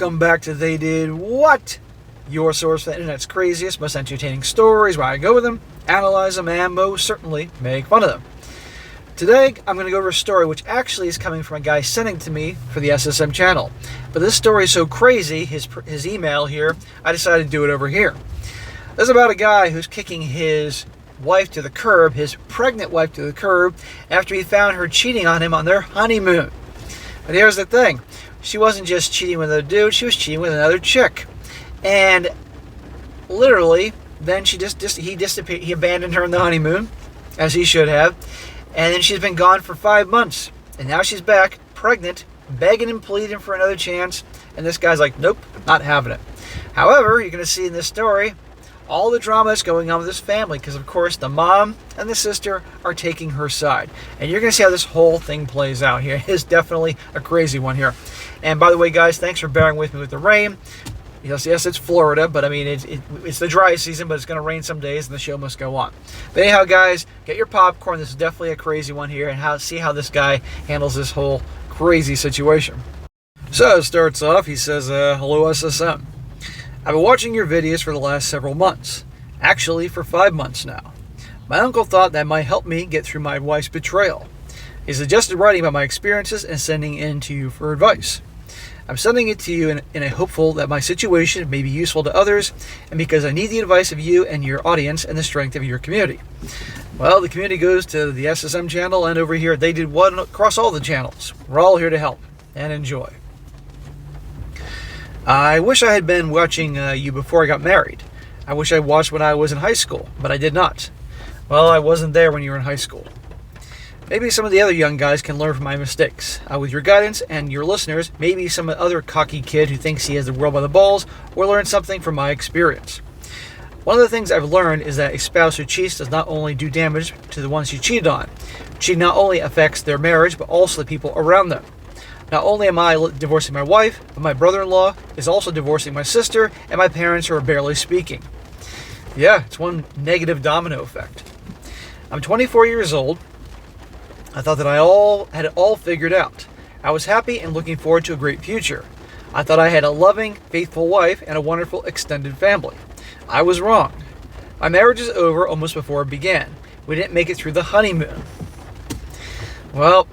welcome back to They Did What? Your source for the internet's craziest, most entertaining stories, where I go with them, analyze them, and most certainly make fun of them. Today, I'm going to go over a story which actually is coming from a guy sending to me for the SSM channel. But this story is so crazy, his email here, I decided to do it over here. This is about a guy who's kicking his wife to the curb, his pregnant wife to the curb, after he found her cheating on him on their honeymoon. But here's the thing. She wasn't just cheating with a dude, she was cheating with another chick. And literally, then he abandoned her on the honeymoon, as he should have. And then she's been gone for 5 months. And now she's back, pregnant, begging and pleading for another chance. And this guy's like, nope, not having it. However, you're going to see in this story all the drama that's going on with this family, because of course the mom and the sister are taking her side. And you're going to see how this whole thing plays out here. It is definitely a crazy one here. And by the way, guys, thanks for bearing with me with the rain. Yes, it's Florida, but I mean, it's the dry season, but it's going to rain some days and the show must go on. But anyhow, guys, get your popcorn. This is definitely a crazy one here, and see how this guy handles this whole crazy situation. So it starts off, he says, hello SSM. I've been watching your videos for the last several months. Actually, for 5 months now. My uncle thought that might help me get through my wife's betrayal. He suggested writing about my experiences and sending it in to you for advice. I'm sending it to you in a hopeful that my situation may be useful to others, and because I need the advice of you and your audience and the strength of your community. Well, the community goes to the SSM channel, and over here They Did What across all the channels. We're all here to help, and enjoy. I wish I had been watching you before I got married. I wish I watched when I was in high school, but I did not. Well, I wasn't there when you were in high school. Maybe some of the other young guys can learn from my mistakes. With your guidance and your listeners, maybe some other cocky kid who thinks he has the world by the balls will learn something from my experience. One of the things I've learned is that a spouse who cheats does not only do damage to the ones she cheated on. Cheating not only affects their marriage, but also the people around them. Not only am I divorcing my wife, but my brother-in-law is also divorcing my sister, and my parents are barely speaking. Yeah, it's one negative domino effect. I'm 24 years old. I thought that I had it all figured out. I was happy and looking forward to a great future. I thought I had a loving, faithful wife and a wonderful extended family. I was wrong. My marriage is over almost before it began. We didn't make it through the honeymoon. Well,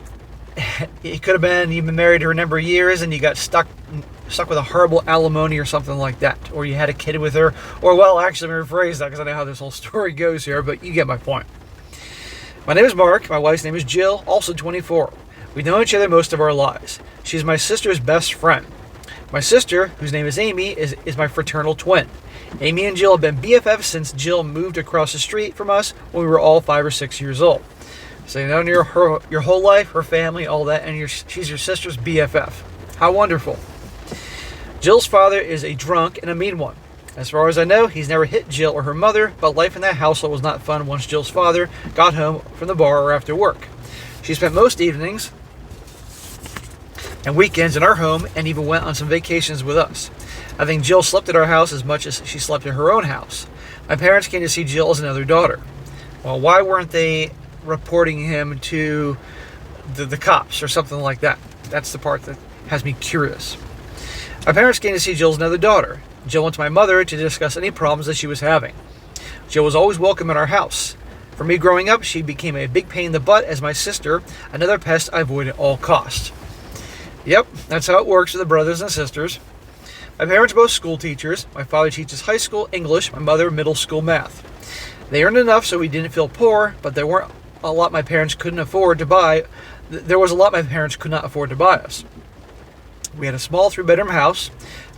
it could have been you've been married her a number of years and you got stuck with a horrible alimony or something like that. Or you had a kid with her. Or, well, actually, let me rephrase that because I know how this whole story goes here, but you get my point. My name is Mark. My wife's name is Jill, also 24. We've known each other most of our lives. She's my sister's best friend. My sister, whose name is Amy, is my fraternal twin. Amy and Jill have been BFFs since Jill moved across the street from us when we were all 5 or 6 years old. So you've known your whole life, her family, all that, and she's your sister's BFF. How wonderful. Jill's father is a drunk and a mean one. As far as I know, he's never hit Jill or her mother, but life in that household was not fun once Jill's father got home from the bar or after work. She spent most evenings and weekends in our home and even went on some vacations with us. I think Jill slept at our house as much as she slept in her own house. My parents came to see Jill as another daughter. Well, why weren't they reporting him to the cops or something like that? That's the part that has me curious. My parents came to see Jill's another daughter. Jill went to my mother to discuss any problems that she was having. Jill was always welcome at our house. For me growing up, she became a big pain in the butt as my sister, another pest I avoided at all costs. Yep, that's how it works with the brothers and sisters. My parents are both school teachers. My father teaches high school English, my mother middle school math. They earned enough so we didn't feel poor, but there weren't a lot my parents couldn't afford to buy. There was a lot my parents could not afford to buy us. We had a small 3-bedroom house.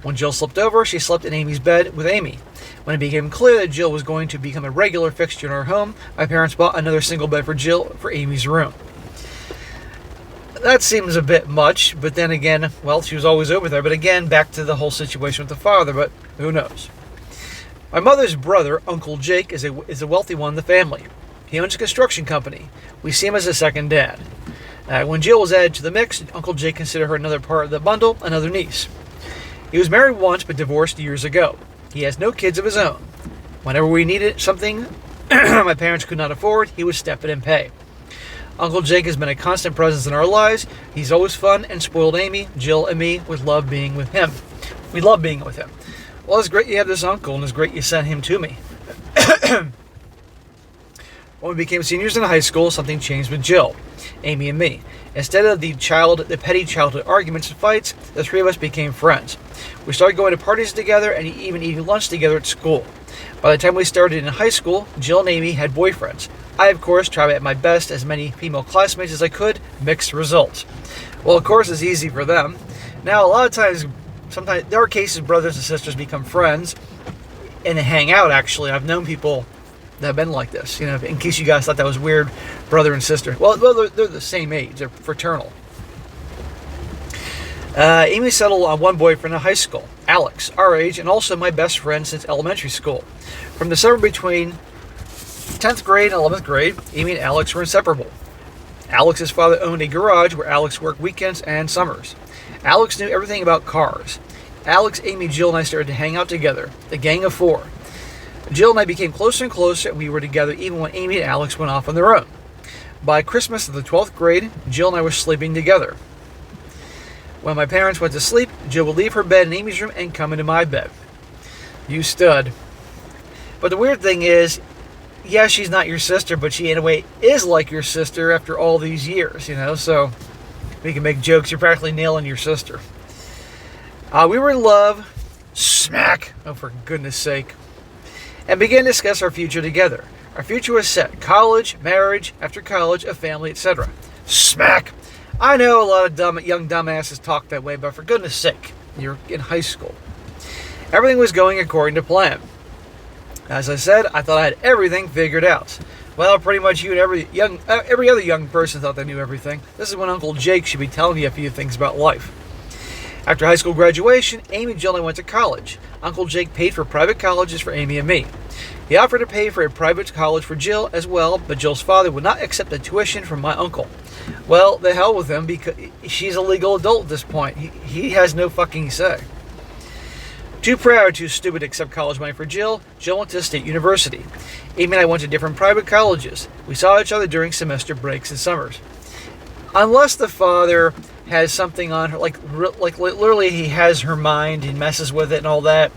When Jill slept over, she slept in Amy's bed with Amy. When it became clear that Jill was going to become a regular fixture in our home, my parents bought another single bed for Jill for Amy's room. That seems a bit much, but then again, well, she was always over there. But again, back to the whole situation with the father, but who knows? My mother's brother, Uncle Jake, is a wealthy one in the family. He owns a construction company. We see him as a second dad. When Jill was added to the mix, Uncle Jake considered her another part of the bundle, another niece. He was married once but divorced years ago. He has no kids of his own. Whenever we needed something my parents could not afford, he would step in and pay. Uncle Jake has been a constant presence in our lives. He's always fun and spoiled Amy, Jill, and me with love being with him. We love being with him. Well, it's great you have this uncle, and it's great you sent him to me. When we became seniors in high school, something changed with Jill, Amy, and me. Instead of the petty childhood arguments and fights, the three of us became friends. We started going to parties together and even eating lunch together at school. By the time we started in high school, Jill and Amy had boyfriends. I, of course, tried at my best as many female classmates as I could. Mixed results. Well, of course, it's easy for them. Now, a lot of times, sometimes there are cases brothers and sisters become friends and they hang out, actually. I've known people that have been like this, in case you guys thought that was weird, brother and sister. Well, they're the same age. They're fraternal. Amy settled on one boyfriend in high school, Alex, our age, and also my best friend since elementary school. From the summer between 10th grade and 11th grade, Amy and Alex were inseparable. Alex's father owned a garage where Alex worked weekends and summers. Alex knew everything about cars. Alex, Amy, Jill, and I started to hang out together, the gang of four. Jill and I became closer and closer, and we were together even when Amy and Alex went off on their own. By Christmas of the 12th grade, Jill and I were sleeping together. When my parents went to sleep, Jill would leave her bed in Amy's room and come into my bed. You stud. But the weird thing is, yeah, she's not your sister, but she in a way is like your sister after all these years, so we can make jokes. You're practically nailing your sister. We were in love. Smack. Oh, for goodness sake. And began to discuss our future together. Our future was set. College, marriage, after college, a family, etc. Smack! I know a lot of young dumbasses talk that way, but for goodness sake, you're in high school. Everything was going according to plan. As I said, I thought I had everything figured out. Well, pretty much you and every other young person thought they knew everything. This is when Uncle Jake should be telling you a few things about life. After high school graduation, Amy, Jill, and I went to college. Uncle Jake paid for private colleges for Amy and me. He offered to pay for a private college for Jill as well, but Jill's father would not accept the tuition from my uncle. Well, the hell with him, because she's a legal adult at this point. He has no fucking say. Too proud, too stupid to accept college money for Jill, Jill went to a state university. Amy and I went to different private colleges. We saw each other during semester breaks and summers. Unless the father has something on her, like literally he has her mind, he messes with it and all that.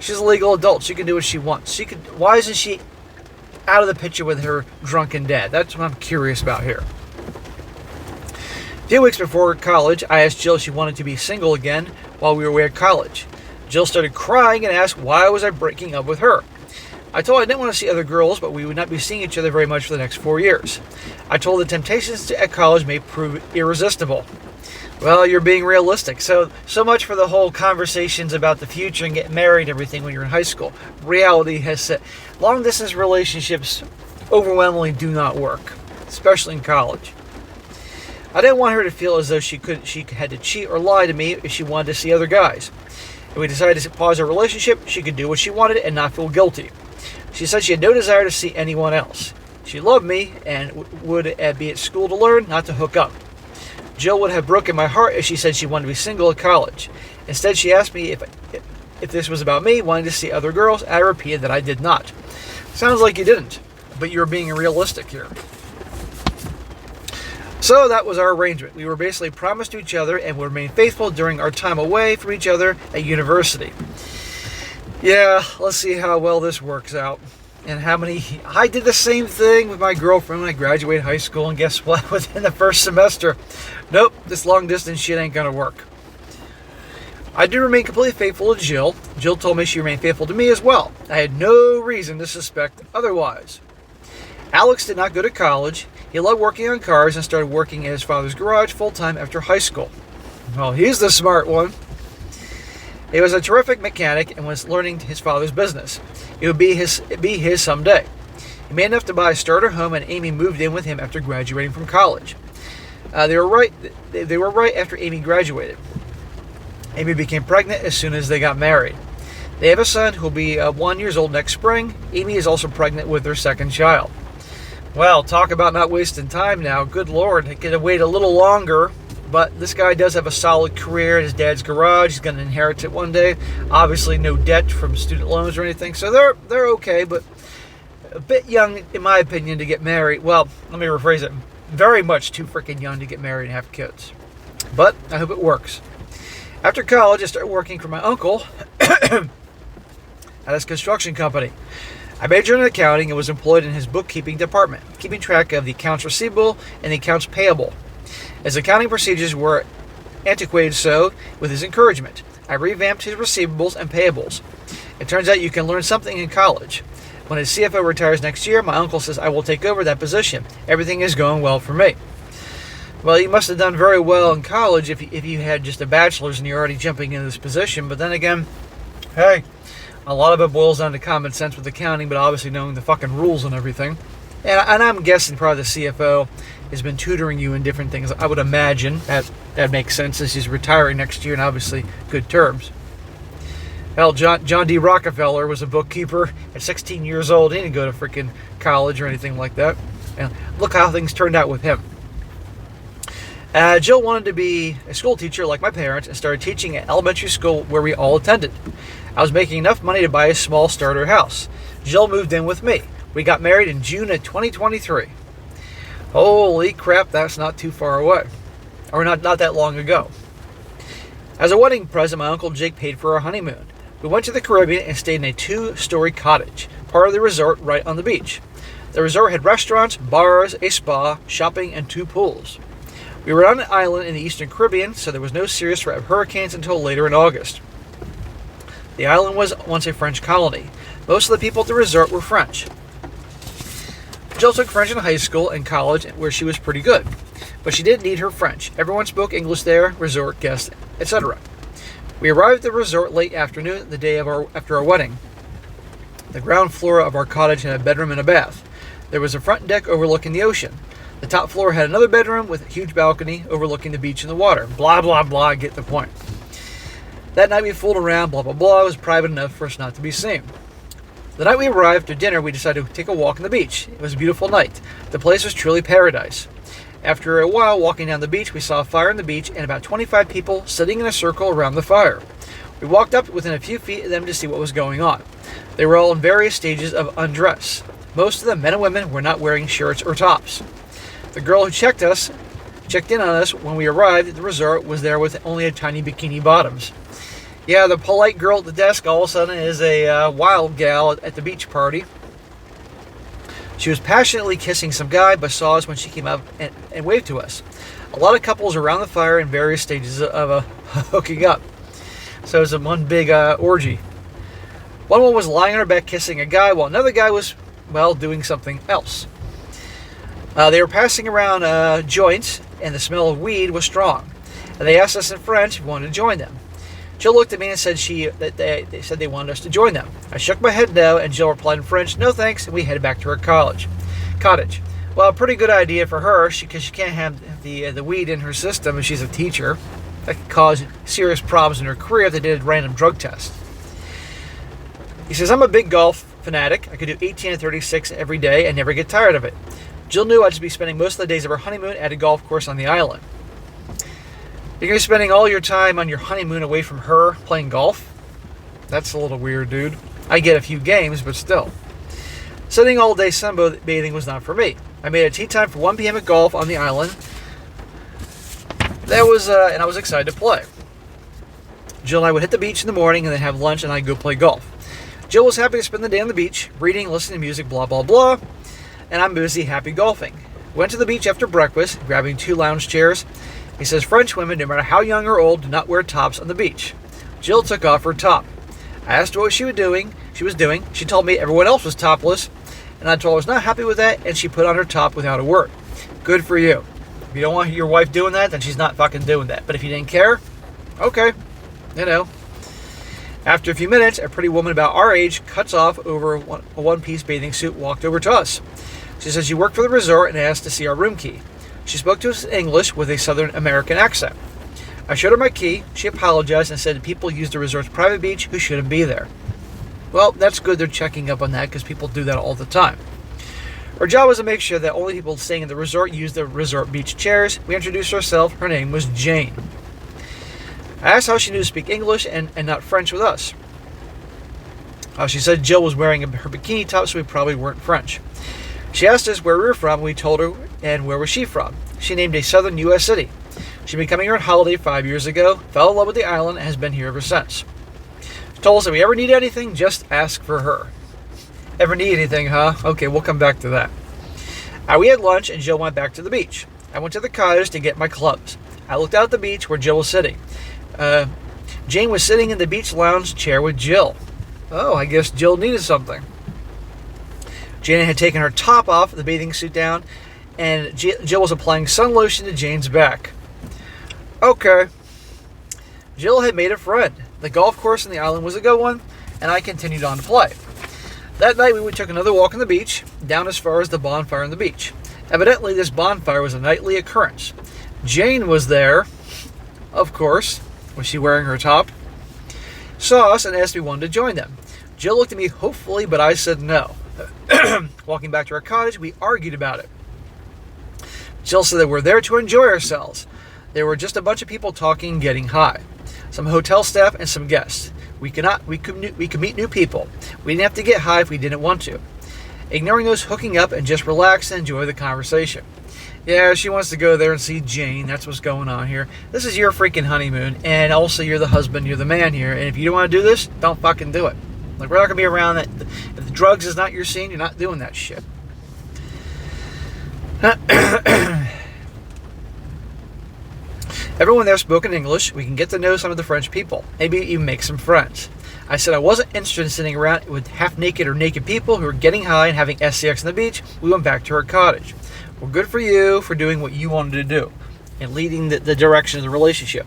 She's a legal adult. She can do what she wants. Why isn't she out of the picture with her drunken dad? That's what I'm curious about here. A few weeks before college, I asked Jill if she wanted to be single again while we were away at college. Jill started crying and asked why was I breaking up with her. I told her I didn't want to see other girls, but we would not be seeing each other very much for the next 4 years. I told her the temptations at college may prove irresistible. Well, you're being realistic. So much for the whole conversations about the future and getting married and everything when you're in high school. Reality has set. Long-distance relationships overwhelmingly do not work, especially in college. I didn't want her to feel as though she had to cheat or lie to me if she wanted to see other guys. If we decided to pause our relationship, she could do what she wanted and not feel guilty. She said she had no desire to see anyone else. She loved me and would be at school to learn, not to hook up. Jill would have broken my heart if she said she wanted to be single at college. Instead, she asked me if this was about me wanting to see other girls, and I repeated that I did not. Sounds like you didn't, but you're being realistic here. So that was our arrangement. We were basically promised to each other and would remain faithful during our time away from each other at university. Yeah, let's see how well this works out. And I did the same thing with my girlfriend when I graduated high school, and guess what? Within the first semester, nope, this long distance shit ain't gonna work. I did remain completely faithful to Jill. Jill told me she remained faithful to me as well. I had no reason to suspect otherwise. Alex did not go to college. He loved working on cars and started working at his father's garage full-time after high school. Well, he's the smart one. He was a terrific mechanic and was learning his father's business. It would be his someday. He made enough to buy a starter home, and Amy moved in with him after graduating from college. They were right after Amy graduated. Amy became pregnant as soon as they got married. They have a son who will be 1 year old next spring. Amy is also pregnant with their second child. Well, talk about not wasting time now. Good Lord, he could have waited a little longer. But this guy does have a solid career at his dad's garage. He's going to inherit it one day. Obviously, no debt from student loans or anything. So they're okay, but a bit young, in my opinion, to get married. Well, let me rephrase it. Very much too freaking young to get married and have kids. But I hope it works. After college, I started working for my uncle at his construction company. I majored in accounting and was employed in his bookkeeping department, keeping track of the accounts receivable and the accounts payable. His accounting procedures were antiquated, so, with his encouragement, I revamped his receivables and payables. It turns out you can learn something in college. When his CFO retires next year, my uncle says I will take over that position. Everything is going well for me. Well, you must have done very well in college if you had just a bachelor's and you're already jumping into this position. But then again, hey, a lot of it boils down to common sense with accounting, but obviously knowing the fucking rules and everything. And I'm guessing probably the CFO has been tutoring you in different things. I would imagine that makes sense as he's retiring next year, and obviously good terms. Hell, John D. Rockefeller was a bookkeeper at 16 years old. He didn't go to freaking college or anything like that. And look how things turned out with him. Jill wanted to be a school teacher like my parents and started teaching at elementary school where we all attended. I was making enough money to buy a small starter house. Jill moved in with me. We got married in June of 2023. Holy crap, that's not too far away. Or not that long ago. As a wedding present, my Uncle Jake paid for our honeymoon. We went to the Caribbean and stayed in a 2-story cottage, part of the resort right on the beach. The resort had restaurants, bars, a spa, shopping, and 2 pools. We were on an island in the eastern Caribbean, so there was no serious threat of hurricanes until later in August. The island was once a French colony. Most of the people at the resort were French. Jill took French in high school and college, where she was pretty good. But she didn't need her French. Everyone spoke English there, resort guests, etc. We arrived at the resort late afternoon, the day after our wedding. The ground floor of our cottage had a bedroom and a bath. There was a front deck overlooking the ocean. The top floor had another bedroom with a huge balcony overlooking the beach and the water. Blah, blah, blah, get the point. That night we fooled around, blah, blah, blah. It was private enough for us not to be seen. The night we arrived to dinner, we decided to take a walk on the beach. It was a beautiful night. The place was truly paradise. After a while walking down the beach, we saw a fire on the beach and about 25 people sitting in a circle around the fire. We walked up within a few feet of them to see what was going on. They were all in various stages of undress. Most of them, men and women, were not wearing shirts or tops. The girl who checked in on us when we arrived at the resort was there with only a tiny bikini bottoms. Yeah, the polite girl at the desk all of a sudden is a wild gal at the beach party. She was passionately kissing some guy, but saw us when she came up and waved to us. A lot of couples around the fire in various stages of hooking up. So it was one big orgy. One woman was lying on her back kissing a guy, while another guy was, doing something else. They were passing around joints, and the smell of weed was strong. And they asked us in French if we wanted to join them. Jill looked at me and said they said they wanted us to join them. I shook my head no, and Jill replied in French, "No thanks," and we headed back to her cottage. Well, a pretty good idea for her, because she can't have the weed in her system if she's a teacher. That could cause serious problems in her career if they did a random drug test. He says, "I'm a big golf fanatic. I could do 18 and 36 every day and never get tired of it." Jill knew I'd just be spending most of the days of our honeymoon at a golf course on the island. You're going to be spending all your time on your honeymoon away from her playing golf? That's a little weird, dude. I get a few games, but still. Sitting all day sunbathing was not for me. I made a tea time for 1 p.m. at golf on the island. And I was excited to play. Jill and I would hit the beach in the morning and then have lunch, and I'd go play golf. Jill was happy to spend the day on the beach, reading, listening to music, blah, blah, blah. And I'm busy, happy golfing. Went to the beach after breakfast, grabbing 2 lounge chairs. He says French women, no matter how young or old, do not wear tops on the beach. Jill took off her top. I asked her what she was doing. She told me everyone else was topless, and I told her I was not happy with that, and she put on her top without a word. Good for you. If you don't want your wife doing that, then she's not fucking doing that. But if you didn't care, okay, After a few minutes, a pretty woman about our age cuts off over a one-piece bathing suit, walked over to us. She says she worked for the resort and asked to see our room key. She spoke to us in English with a Southern American accent. I showed her my key. She apologized and said people use the resort's private beach who shouldn't be there. Well, that's good they're checking up on that, because people do that all the time. Her job was to make sure that only people staying at the resort used the resort beach chairs. We introduced ourselves. Her name was Jane. I asked how she knew to speak English and not French with us. She said Jill was wearing her bikini top, so we probably weren't French. She asked us where we were from. We told her, and where was she from. She named a southern U.S. city. She'd been coming here on holiday 5 years ago, fell in love with the island, and has been here ever since. She told us if we ever need anything, just ask for her. Ever need anything, huh? Okay, we'll come back to that. We had lunch, and Jill went back to the beach. I went to the cottage to get my clubs. I looked out at the beach where Jill was sitting. Jane was sitting in the beach lounge chair with Jill. Oh, I guess Jill needed something. Jane had taken her top off, the bathing suit down, and Jill was applying sun lotion to Jane's back. Okay. Jill had made a friend. The golf course on the island was a good one, and I continued on to play. That night we took another walk on the beach, down as far as the bonfire on the beach. Evidently this bonfire was a nightly occurrence. Jane was there, of course. Was she wearing her top? Saw us and asked me if we wanted to join them. Jill looked at me hopefully, but I said no. Walking back to our cottage, we argued about it. Jill said that we're there to enjoy ourselves. There were just a bunch of people talking and getting high. Some hotel staff and some guests. We could meet new people. We didn't have to get high if we didn't want to. Ignoring those hooking up and just relax and enjoy the conversation. Yeah, she wants to go there and see Jane. That's what's going on here. This is your freaking honeymoon, and also you're the husband, you're the man here, and if you don't want to do this, don't fucking do it. Like, we're not going to be around that. If the drugs is not your scene, you're not doing that shit. Everyone there spoke in English. We can get to know some of the French people. Maybe even make some friends. I said I wasn't interested in sitting around with half-naked or naked people who were getting high and having sex on the beach. We went back to our cottage. Well, good for you for doing what you wanted to do and leading the direction of the relationship.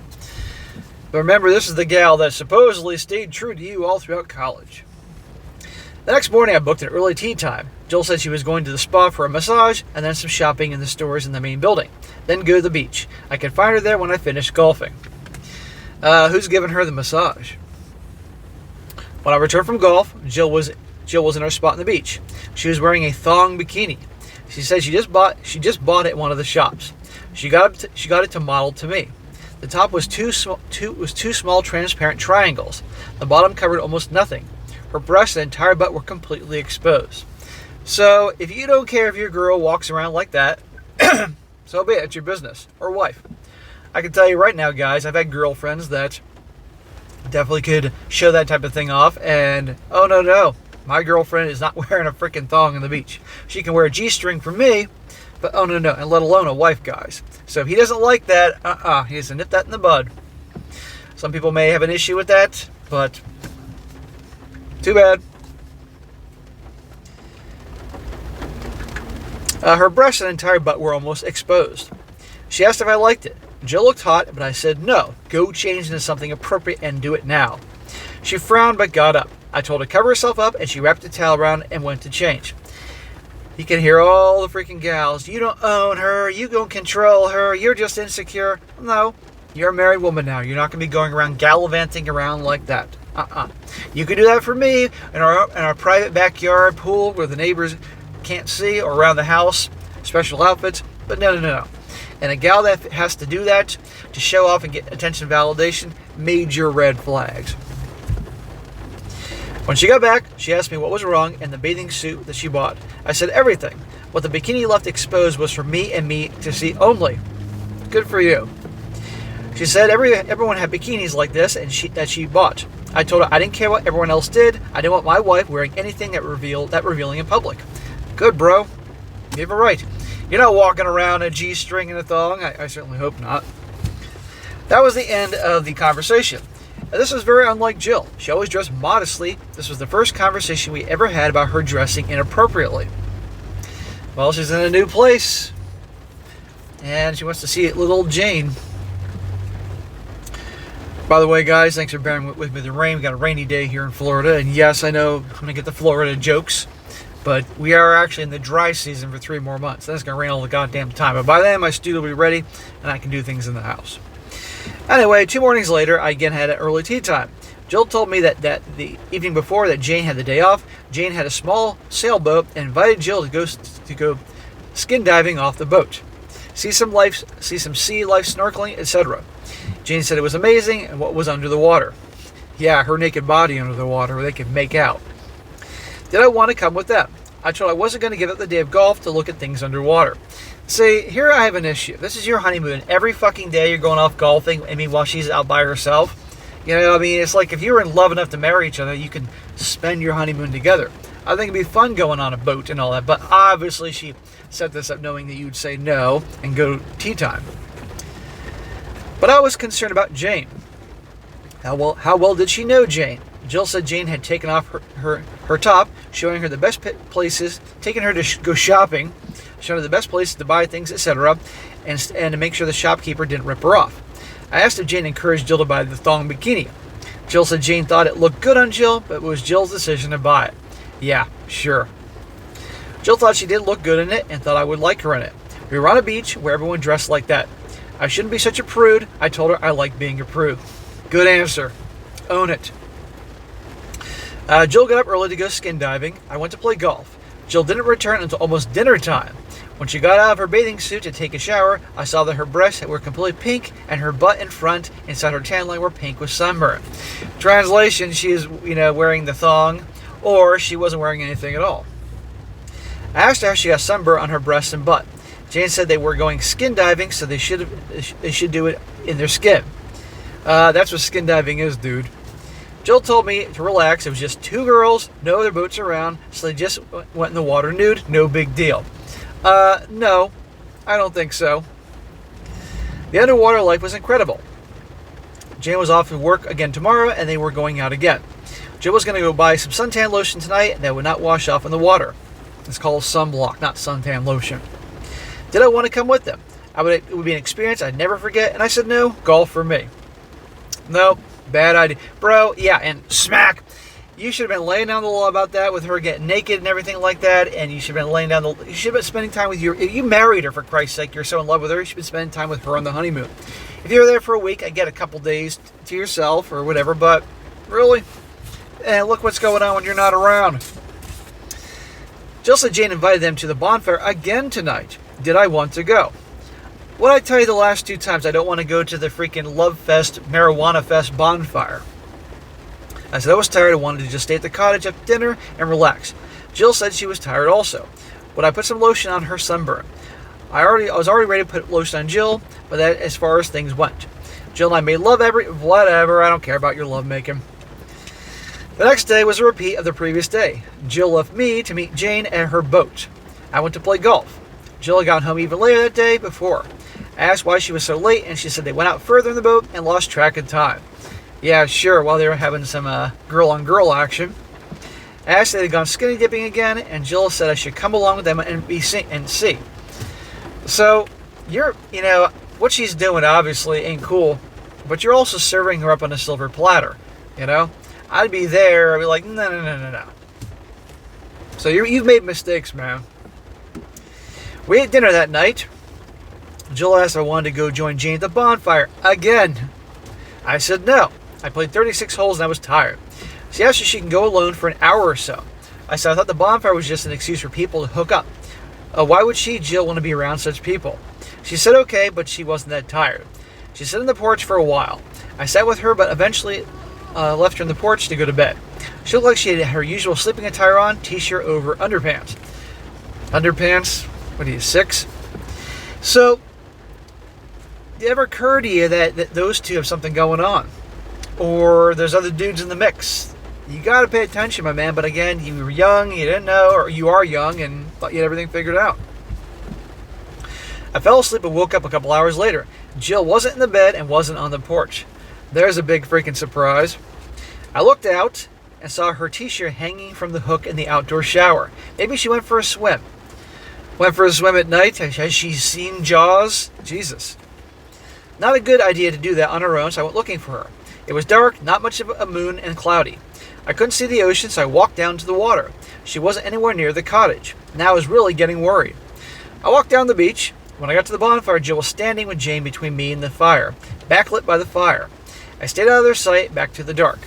But remember, this is the gal that supposedly stayed true to you all throughout college. The next morning, I booked an early tea time. Jill said she was going to the spa for a massage and then some shopping in the stores in the main building. Then go to the beach. I could find her there when I finished golfing. Who's giving her the massage? When I returned from golf, Jill was in her spot on the beach. She was wearing a thong bikini. She said she just bought it at one of the shops. She got it to model to me. The top was two small transparent triangles. The bottom covered almost nothing. Her breasts and entire butt were completely exposed. So if you don't care if your girl walks around like that, so be it. It's your business or wife. I can tell you right now, guys, I've had girlfriends that definitely could show that type of thing off, and oh no, my girlfriend is not wearing a freaking thong on the beach. She can wear a G-string for me, but oh no, and let alone a wife, guys. So if he doesn't like that, he has to nip that in the bud. Some people may have an issue with that, but too bad. Her breasts and entire butt were almost exposed. She asked if I liked it. Jill looked hot, but I said no. Go change into something appropriate and do it now. She frowned but got up. I told her to cover herself up, and she wrapped a towel around and went to change. You can hear all the freaking gals. You don't own her. You don't control her. You're just insecure. No, you're a married woman now. You're not going to be going around gallivanting around like that. You can do that for me in our private backyard pool where the neighbors can't see, or around the house, special outfits. But no. And a gal that has to do that to show off and get attention and validation, major red flags. When she got back, she asked me what was wrong in the bathing suit that she bought. I said everything. What the bikini left exposed was for me and me to see only. Good for you. She said everyone had bikinis like this and that she bought. I told her I didn't care what everyone else did. I didn't want my wife wearing anything that revealing in public. Good, bro. You have a right. You're not walking around a G-string and a thong. I certainly hope not. That was the end of the conversation. This was very unlike Jill. She always dressed modestly. This was the first conversation we ever had about her dressing inappropriately. Well, she's in a new place, and she wants to see little old Jane. By the way, guys, thanks for bearing with me. The rain. We got a rainy day here in Florida, and yes, I know I'm going to get the Florida jokes, but we are actually in the dry season for 3 more months. Then it's going to rain all the goddamn time. But by then, my studio will be ready, and I can do things in the house. Anyway, 2 mornings later, I again had an early tea time. Jill told me that the evening before that Jane had the day off. Jane had a small sailboat and invited Jill to go skin diving off the boat, see some sea life snorkeling, etc. Jane said it was amazing and what was under the water. Yeah, her naked body under the water where they could make out. Did I want to come with them? I told her I wasn't going to give up the day of golf to look at things underwater. See, here I have an issue. This is your honeymoon. Every fucking day you're going off golfing, I mean, while she's out by herself. You know, I mean, it's like if you were in love enough to marry each other, you can spend your honeymoon together. I think it'd be fun going on a boat and all that, but obviously she set this up knowing that you'd say no and go tea time. But I was concerned about Jane. How well did she know Jane? Jill said Jane had taken off her top, showing her the best places, taking her to go shopping, showing her the best places to buy things, etc., and to make sure the shopkeeper didn't rip her off. I asked if Jane encouraged Jill to buy the thong bikini. Jill said Jane thought it looked good on Jill, but it was Jill's decision to buy it. Yeah, sure. Jill thought she did look good in it and thought I would like her in it. We were on a beach where everyone dressed like that. I shouldn't be such a prude. I told her I like being a prude. Good answer. Own it. Jill got up early to go skin diving. I went to play golf. Jill didn't return until almost dinner time. When she got out of her bathing suit to take a shower, I saw that her breasts were completely pink and her butt in front inside her tan line were pink with sunburn. Translation, she is, wearing the thong, or she wasn't wearing anything at all. I asked her how she got sunburn on her breasts and butt. Jane said they were going skin diving, so they should do it in their skin. That's what skin diving is, dude. Jill told me to relax. It was just two girls, no other boats around, so they just went in the water nude. No big deal. No, I don't think so. The underwater life was incredible. Jane was off to work again tomorrow, and they were going out again. Jill was going to go buy some suntan lotion tonight that would not wash off in the water. It's called sunblock, not suntan lotion. Did I want to come with them? It would be an experience I'd never forget, and I said no, golf for me. No, bad idea. Bro, yeah, and smack. You should have been laying down the law about that with her getting naked and everything like that, and you should have been laying down you should have been spending time with you married her, for Christ's sake. You're so in love with her, you should have been spending time with her on the honeymoon. If you were there for a week, I get a couple days to yourself or whatever, but really, look what's going on when you're not around. Jill said Jane invited them to the bonfire again tonight. Did I want to go? What I tell you the last two times, I don't want to go to the freaking Love Fest, Marijuana Fest bonfire. I said I was tired and wanted to just stay at the cottage, have dinner, and relax. Jill said she was tired also. Would I put some lotion on her sunburn? I was already ready to put lotion on Jill, but that as far as things went. Jill and I made love whatever, I don't care about your love making. The next day was a repeat of the previous day. Jill left me to meet Jane at her boat. I went to play golf. Jill got home even later that day before. I asked why she was so late, and she said they went out further in the boat and lost track of time. Yeah, sure, while they were having some girl-on-girl action. I asked if they'd gone skinny dipping again, and Jill said I should come along with them and see. So, what she's doing obviously ain't cool, but you're also serving her up on a silver platter, I'd be there, I'd be like, no. So you've made mistakes, man. We ate dinner that night. Jill asked if I wanted to go join Jane at the bonfire again. I said no. I played 36 holes and I was tired. She asked if she can go alone for an hour or so. I said I thought the bonfire was just an excuse for people to hook up. Why would Jill, want to be around such people? She said okay, but she wasn't that tired. She sat on the porch for a while. I sat with her, but eventually left her on the porch to go to bed. She looked like she had her usual sleeping attire on, t-shirt over underpants. Underpants? What are you, 6? So, did it ever occur to you that those two have something going on? Or there's other dudes in the mix? You got to pay attention, my man. But again, you were young, you didn't know, or you are young and thought you had everything figured out. I fell asleep and woke up a couple hours later. Jill wasn't in the bed and wasn't on the porch. There's a big freaking surprise. I looked out and saw her t-shirt hanging from the hook in the outdoor shower. Maybe she went for a swim. Went for a swim at night. Has she seen Jaws? Jesus. Not a good idea to do that on her own, so I went looking for her. It was dark, not much of a moon, and cloudy. I couldn't see the ocean, so I walked down to the water. She wasn't anywhere near the cottage. Now I was really getting worried. I walked down the beach. When I got to the bonfire, Jill was standing with Jane between me and the fire, backlit by the fire. I stayed out of their sight, back to the dark.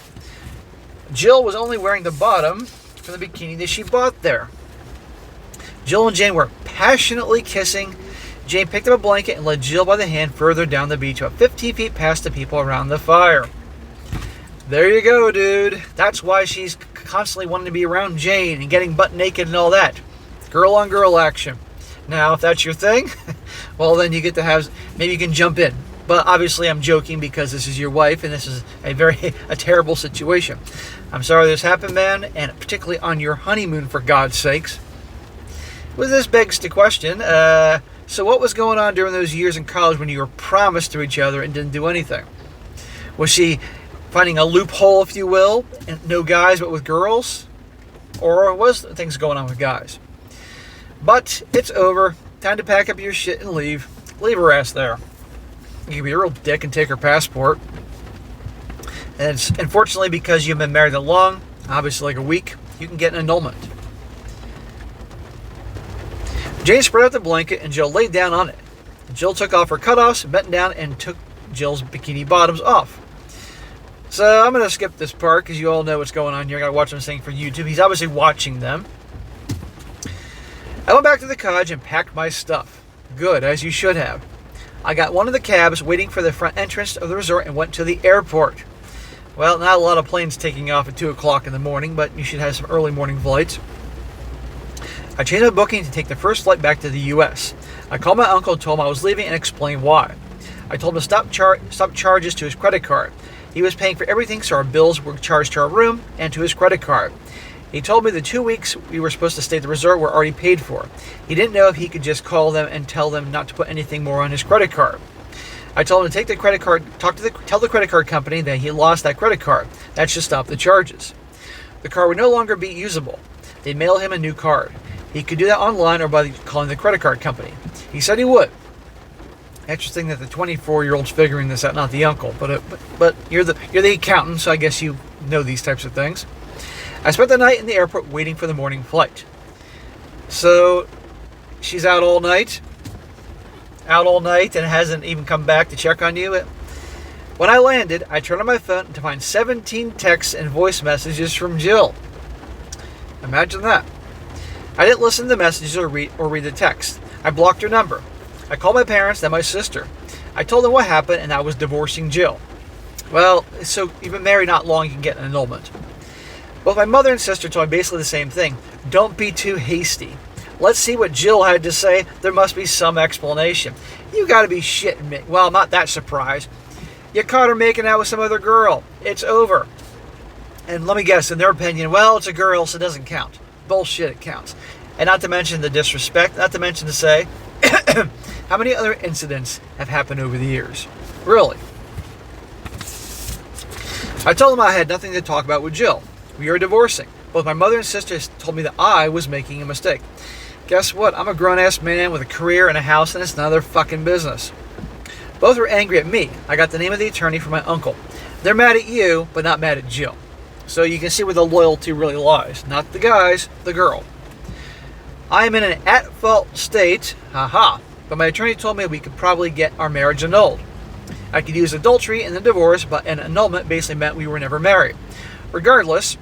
Jill was only wearing the bottom from the bikini that she bought there. Jill and Jane were passionately kissing. Jane picked up a blanket and led Jill by the hand further down the beach, about 15 feet past the people around the fire. There you go, dude. That's why she's constantly wanting to be around Jane and getting butt naked and all that. Girl on girl action. Now, if that's your thing, well, then you get to have, maybe you can jump in. But obviously I'm joking because this is your wife and this is a terrible situation. I'm sorry this happened, man, and particularly on your honeymoon, for God's sakes. Well, this begs the question, so what was going on during those years in college when you were promised to each other and didn't do anything? Was she finding a loophole, if you will, and no guys but with girls? Or was things going on with guys? But it's over. Time to pack up your shit and leave. Leave her ass there. You can be a real dick and take her passport. And it's, unfortunately, because you've been married that long, obviously like a week, you can get an annulment. Jane spread out the blanket and Jill laid down on it. Jill took off her cutoffs, bent down, and took Jill's bikini bottoms off. So I'm going to skip this part because you all know what's going on here. I got to watch him sing for YouTube. He's obviously watching them. I went back to the cottage and packed my stuff. Good, as you should have. I got one of the cabs waiting for the front entrance of the resort and went to the airport. Well, not a lot of planes taking off at 2 o'clock in the morning, but you should have some early morning flights. I changed my booking to take the first flight back to the U.S. I called my uncle and told him I was leaving and explained why. I told him to stop charges to his credit card. He was paying for everything, so our bills were charged to our room and to his credit card. He told me the 2 weeks we were supposed to stay at the resort were already paid for. He didn't know if he could just call them and tell them not to put anything more on his credit card. I told him to take the credit card, tell the credit card company that he lost that credit card. That should stop the charges. The card would no longer be usable. They'd mail him a new card. He could do that online or by calling the credit card company. He said he would. Interesting that the 24-year-old's figuring this out, not the uncle. But you're the accountant, so I guess you know these types of things. I spent the night in the airport waiting for the morning flight. So she's out all night and hasn't even come back to check on you. When I landed, I turned on my phone to find 17 texts and voice messages from Jill. Imagine that. I didn't listen to the messages or read the text. I blocked her number. I called my parents, then my sister. I told them what happened and I was divorcing Jill. Well, so you've been married not long, you can get an annulment. Both my mother and sister told me basically the same thing. Don't be too hasty. Let's see what Jill had to say. There must be some explanation. You gotta be shitting me. Well, I'm not that surprised. You caught her making out with some other girl. It's over. And let me guess, in their opinion, well, it's a girl, so it doesn't count. Bullshit, it counts. And not to mention the disrespect, not to mention to say, how many other incidents have happened over the years? Really? I told them I had nothing to talk about with Jill. We are divorcing. Both my mother and sister told me that I was making a mistake. Guess what? I'm a grown-ass man with a career and a house, and it's none of their fucking business. Both were angry at me. I got the name of the attorney from my uncle. They're mad at you, but not mad at Jill. So you can see where the loyalty really lies. Not the guys, the girl. I am in an at-fault state, but my attorney told me we could probably get our marriage annulled. I could use adultery in the divorce, but an annulment basically meant we were never married. Regardless,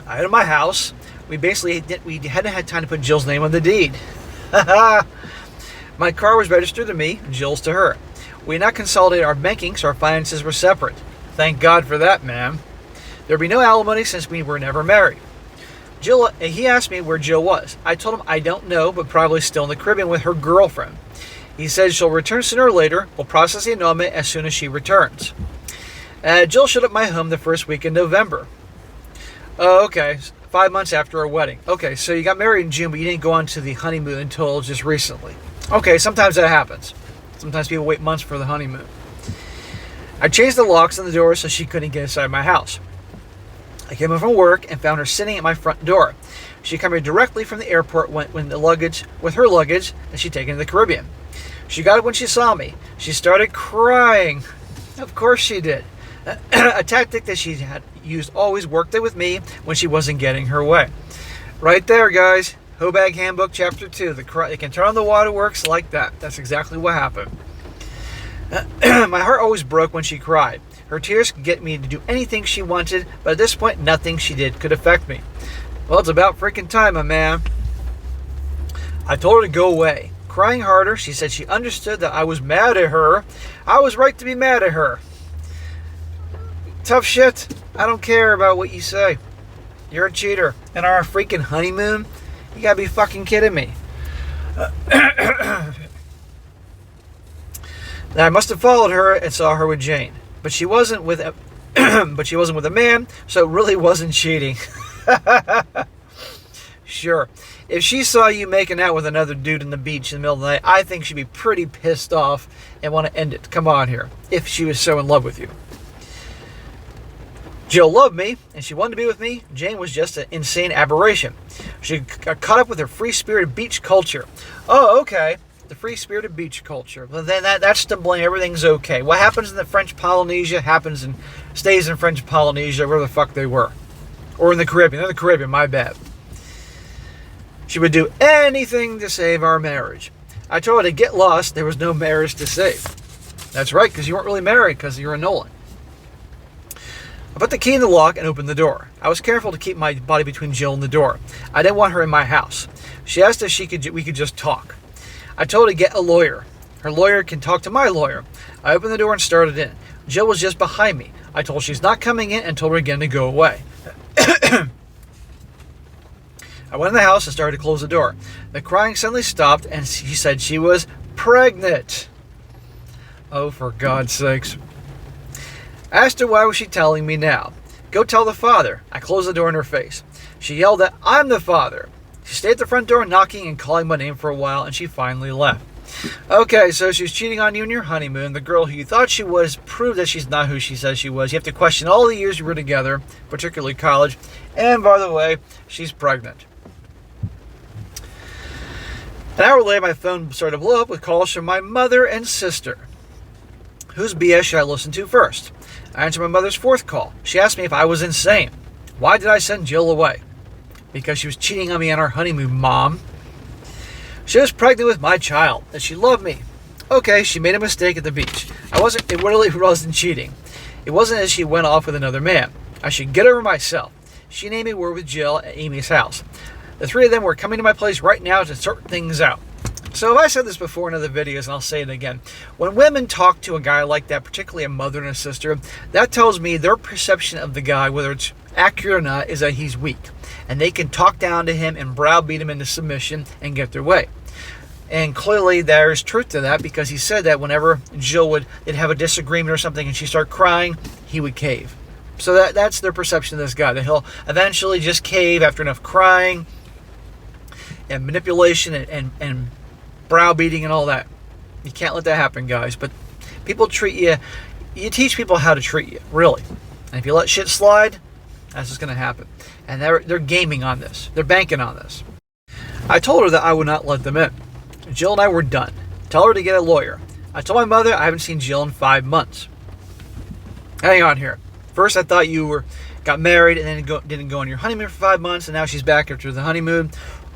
I had in my house. We hadn't had time to put Jill's name on the deed. My car was registered to me, Jill's to her. We had not consolidated our banking, so our finances were separate. Thank God for that, ma'am. There'd be no alimony since we were never married. He asked me where Jill was. I told him I don't know, but probably still in the Caribbean with her girlfriend. He said she'll return sooner or later. We'll process the annulment as soon as she returns. Jill showed up at my home the first week in November. Oh, okay. 5 months after our wedding. Okay, so you got married in June, but you didn't go on to the honeymoon until just recently. Okay, sometimes that happens. Sometimes people wait months for the honeymoon. I changed the locks on the door so she couldn't get inside my house. I came home from work and found her sitting at my front door. She came here directly from the airport with her luggage that she'd taken to the Caribbean. She got up when she saw me. She started crying. Of course she did. A tactic that she had used always worked with me when she wasn't getting her way. Right there, guys. Hobag Handbook, Chapter 2. They can turn on the waterworks like that. That's exactly what happened. My heart always broke when she cried. Her tears could get me to do anything she wanted, but at this point, nothing she did could affect me. Well, it's about freaking time, my man. I told her to go away. Crying harder, she said she understood that I was mad at her. I was right to be mad at her. Tough shit. I don't care about what you say. You're a cheater. And our freaking honeymoon? You gotta be fucking kidding me. Now, I must have followed her and saw her with Jane, but she wasn't with a, but she wasn't with a man, so it really wasn't cheating. Sure, if she saw you making out with another dude in the beach in the middle of the night, I think she'd be pretty pissed off and want to end it. Come on here, if she was so in love with you. Jill loved me, and she wanted to be with me. Jane was just an insane aberration. She got caught up with her free-spirited beach culture. Oh, okay. The free-spirited beach culture. Well, then that's to blame. Everything's okay. What happens in the French Polynesia stays in French Polynesia, where the fuck they were. Or in the Caribbean. They're in the Caribbean, my bad. She would do anything to save our marriage. I told her to get lost. There was no marriage to save. That's right, because you weren't really married because you're a Nolan. I put the key in the lock and opened the door. I was careful to keep my body between Jill and the door. I didn't want her in my house. She asked if we could just talk. I told her to get a lawyer. Her lawyer can talk to my lawyer. I opened the door and started in. Jill was just behind me. I told her she's not coming in and told her again to go away. I went in the house and started to close the door. The crying suddenly stopped and she said she was pregnant. Oh, for God's sakes. I asked her why was she telling me now. Go tell the father. I closed the door in her face. She yelled that I'm the father. She stayed at the front door knocking and calling my name for a while, and she finally left. Okay, so she's cheating on you in your honeymoon. The girl who you thought she was proved that she's not who she says she was. You have to question all the years you were together, particularly college. And by the way, she's pregnant. An hour later, my phone started to blow up with calls from my mother and sister. Whose BS should I listen to first? I answered my mother's fourth call. She asked me if I was insane. Why did I send Jill away? Because she was cheating on me on our honeymoon, Mom. She was pregnant with my child, and she loved me. Okay, she made a mistake at the beach. It really wasn't cheating. It wasn't as she went off with another man. I should get over myself. She and Amy were with Jill at Amy's house. The three of them were coming to my place right now to sort things out. So I said this before in other videos, and I'll say it again. When women talk to a guy like that, particularly a mother and a sister, that tells me their perception of the guy, whether it's accurate or not, is that he's weak. And they can talk down to him and browbeat him into submission and get their way. And clearly there's truth to that, because he said that whenever Jill they'd have a disagreement or something and she'd start crying, he would cave. So that's their perception of this guy, that he'll eventually just cave after enough crying and manipulation and browbeating and all that. You can't let that happen, guys. But people treat you teach people how to treat you, really. And if you let shit slide, that's what's going to happen. And they're gaming on this. They're banking on this. I told her that I would not let them in. Jill and I were done. Tell her to get a lawyer. I told my mother I haven't seen Jill in 5 months. Hang on here. First I thought you got married and then didn't go on your honeymoon for 5 months, and now she's back after the honeymoon.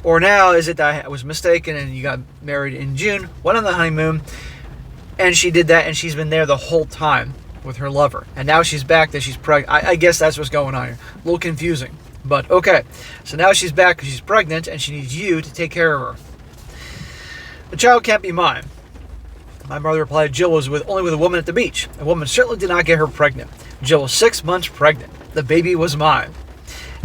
Or now is it that I was mistaken and you got married in June, went on the honeymoon, and she did that and she's been there the whole time with her lover. And now she's back that she's pregnant. I guess that's what's going on here. A little confusing. But okay. So now she's back because she's pregnant and she needs you to take care of her. The child can't be mine. My mother replied Jill was only with a woman at the beach. A woman certainly did not get her pregnant. Jill was 6 months pregnant. The baby was mine.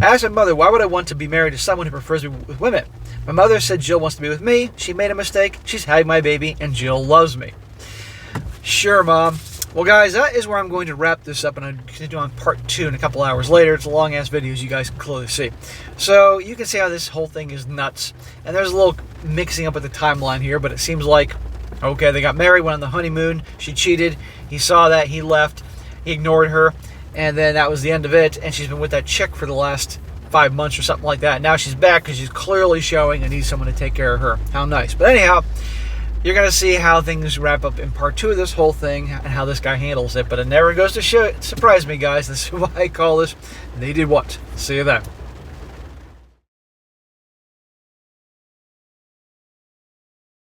I asked my mother, why would I want to be married to someone who prefers to be with women? My mother said Jill wants to be with me. She made a mistake. She's had my baby, and Jill loves me. Sure, Mom. Well, guys, that is where I'm going to wrap this up, and I'll continue on part 2 in a couple hours later. It's a long-ass video, as you guys can clearly see. So you can see how this whole thing is nuts. And there's a little mixing up with the timeline here, but it seems like, okay, they got married, went on the honeymoon. She cheated. He saw that. He left. He ignored her. And then that was the end of it. And she's been with that chick for the last 5 months or something like that. Now she's back because she's clearly showing and needs someone to take care of her. How nice. But anyhow, you're going to see how things wrap up in part 2 of this whole thing and how this guy handles it. But it never goes to surprise me, guys. This is why I call this They Did What. See you then.